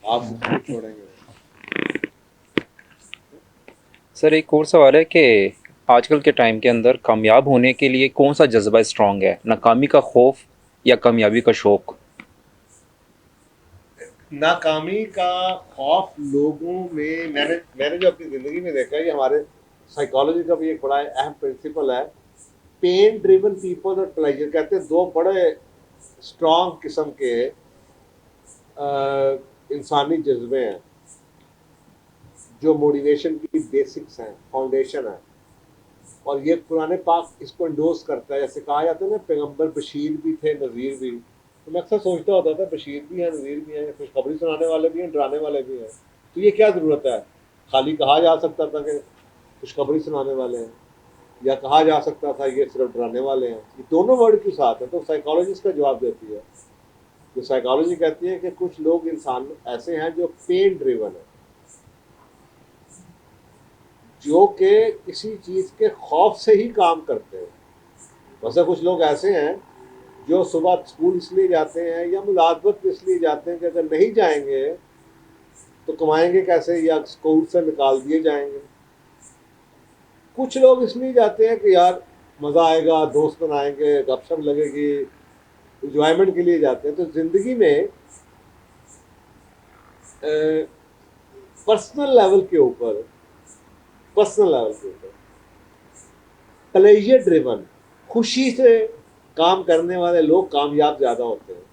آپ کو چھوڑیں گے. سر ایک اور سوال ہے کہ آج کل کے ٹائم کے اندر کامیاب ہونے کے لیے کون سا جذبہ اسٹرانگ ہے، ناکامی کا خوف یا کامیابی کا شوق؟ ناکامی کا خوف لوگوں میں نے جو اپنی زندگی میں دیکھا ہے، یہ ہمارے سائیکالوجی کا بھی ایک بڑا اہم پرنسپل ہے. پین ڈریون پیپل اور پلیجر کہتے ہیں دو بڑے اسٹرانگ قسم کے انسانی جذبے ہیں جو موٹیویشن کی بیسکس ہیں، فاؤنڈیشن ہے. اور یہ قرآن پاک اس کو انڈوز کرتا ہے. جیسے کہا جاتا ہے نا پیغمبر بشیر بھی تھے نذیر بھی. تو میں اکثر سوچتا ہوتا تھا بشیر بھی ہیں، نذیر بھی ہیں، خوشخبری سنانے والے بھی ہیں، ڈرانے والے بھی ہیں. تو یہ کیا ضرورت ہے؟ خالی کہا جا سکتا تھا کہ خوشخبری سنانے والے ہیں، یا کہا جا سکتا تھا یہ صرف ڈرانے والے ہیں. یہ دونوں ورڈ کیوں ساتھ ہیں؟ تو سائیکالوجی اس کا جواب دیتی ہے. جو سائیکالوجی کہتی ہے کہ کچھ لوگ انسان ایسے ہیں جو پین ڈریون ہیں، جو کہ کسی چیز کے خوف سے ہی کام کرتے ہیں. ویسے کچھ لوگ ایسے ہیں جو صبح اسکول اس لیے جاتے ہیں یا ملازمت اس لیے جاتے ہیں کہ اگر نہیں جائیں گے تو کمائیں گے کیسے، یا اسکول سے نکال دیے جائیں گے. کچھ لوگ اس لیے جاتے ہیں کہ یار مزہ آئے گا، دوست بنائیں گے، گپ شپ لگے گی، انجوائمنٹ کے لیے جاتے ہیں. تو زندگی میں پرسنل لیول کے اوپر پلیجر ڈریون، خوشی سے کام کرنے والے لوگ کامیاب زیادہ ہوتے ہیں.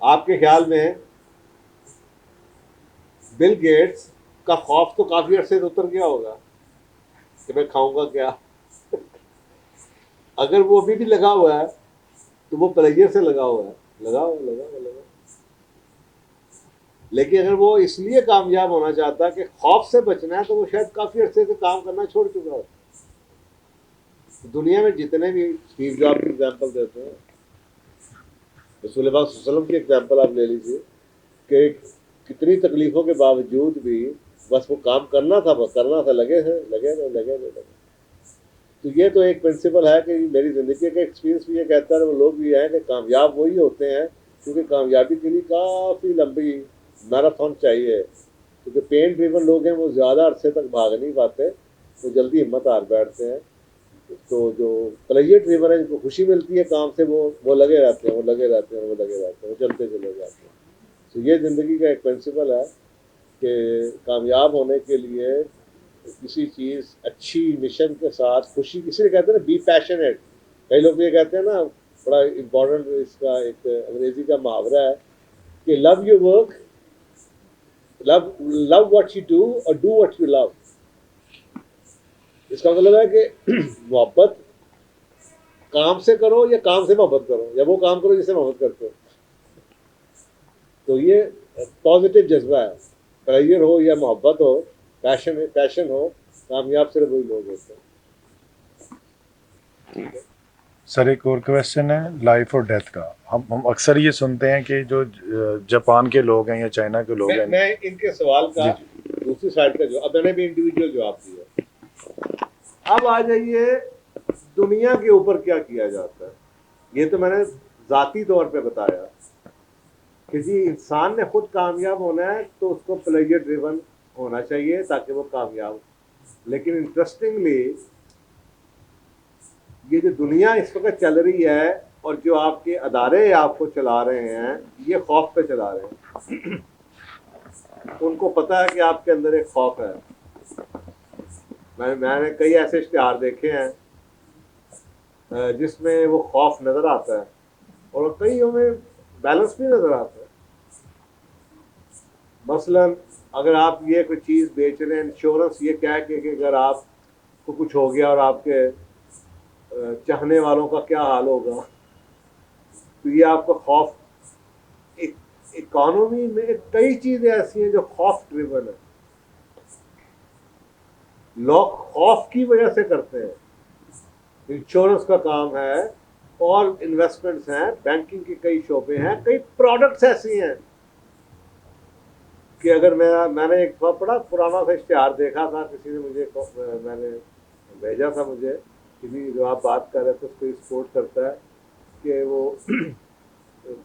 آپ کے خیال میں بل گیٹس کا خوف تو کافی عرصے سے اتر گیا ہوگا کہ میں کھاؤں گا کیا. اگر وہ ابھی بھی لگا ہوا ہے تو وہ پلیجر سے لگا ہوا ہے، لگا ہوا. لیکن اگر وہ اس لیے کامیاب ہونا چاہتا ہے کہ خوف سے بچنا ہے تو وہ شاید کافی عرصے سے کام کرنا چھوڑ چکا ہو. دنیا میں جتنے بھی اسٹیو جاب کی ایگزامپل دیتے ہیں، رسول اللہ صلی اللہ علیہ وسلم کی ایگزامپل آپ لے لیجیے کہ کتنی تکلیفوں کے باوجود بھی بس وہ کام کرنا تھا، لگے. تو یہ تو ایک پرنسپل ہے کہ میری زندگی کا ایکسپیرینس بھی یہ کہتا ہے، وہ لوگ بھی ہیں کہ کامیاب وہی ہوتے ہیں کیونکہ کامیابی کے لیے کافی لمبی میراتھن چاہیے. کیونکہ پین ڈریون لوگ ہیں وہ زیادہ عرصے تک بھاگ نہیں پاتے، وہ جلدی ہمت ہار بیٹھتے ہیں. تو جو پلیجر ڈریون ہے، جن کو خوشی ملتی ہے کام سے، وہ لگے رہتے ہیں، وہ چلتے چلے جاتے ہیں. تو یہ زندگی کا ایک پرنسپل ہے کہ کامیاب ہونے کے لیے کسی چیز اچھی مشن کے ساتھ خوشی، کسی نے کہتے ہیں نا بی پیشنیٹ. کئی لوگ یہ کہتے ہیں نا، بڑا امپورٹنٹ اس کا ایک انگریزی کا محاورہ ہے کہ love your work, love what you do اور ڈو واٹ یو لو. اس کا مطلب ہے کہ محبت کام سے کرو یا کام سے محبت کرو، یا وہ کام کرو جس سے محبت کرتے ہو. تو یہ پازیٹیو جذبہ ہے. کریئر ہو یا محبت ہو، پیشن ہو، کامیاب صرف وہی لوگ ہوتے ہیں. سر ایک اور کویشچن ہے لائف اور ڈیتھ کا. ہم اکثر یہ سنتے ہیں کہ جو جاپان کے لوگ ہیں یا چائنا کے لوگ ہیں. میں ان کے سوال کا جی دوسری سائڈ کا جواب، اب میں نے بھی انڈیویجول جواب دیا. اب آ جائیے دنیا کے اوپر کیا کیا جاتا ہے. یہ تو میں نے ذاتی طور پہ بتایا کہ جی انسان نے خود کامیاب ہونا ہے تو اس کو پلیجر ڈریون ہونا چاہیے تاکہ وہ کامیاب ہو. لیکن انٹرسٹنگلی یہ جو دنیا اس وقت چل رہی ہے اور جو آپ کے ادارے آپ کو چلا رہے ہیں، یہ خوف پہ چلا رہے ہیں. ان کو پتا ہے کہ آپ کے اندر ایک خوف ہے. میں نے کئی ایسے اشتہار دیکھے ہیں جس میں وہ خوف نظر آتا ہے اور کئیوں میں بیلنس بھی نظر آتا ہے. مثلا اگر آپ یہ کوئی چیز بیچ رہے ہیں، انشورنس یہ کہہ کے کہ اگر آپ کو کچھ ہو گیا اور آپ کے چاہنے والوں کا کیا حال ہوگا، تو یہ آپ کا خوف. اکانومی میں کئی چیزیں ایسی ہیں جو خوف ڈریون ہے. لوگ خوف کی وجہ سے کرتے ہیں. انشورنس کا کام ہے اور انویسٹمنٹس ہیں، بینکنگ کے کئی شعبے ہیں، کئی پروڈکٹس ایسی ہیں کہ اگر میں نے ایک بڑا پرانا سا اشتہار دیکھا تھا، کسی نے مجھے میں نے بھیجا تھا مجھے، کسی جو آپ بات کر رہے تھے اس کو سپورٹ کرتا ہے کہ وہ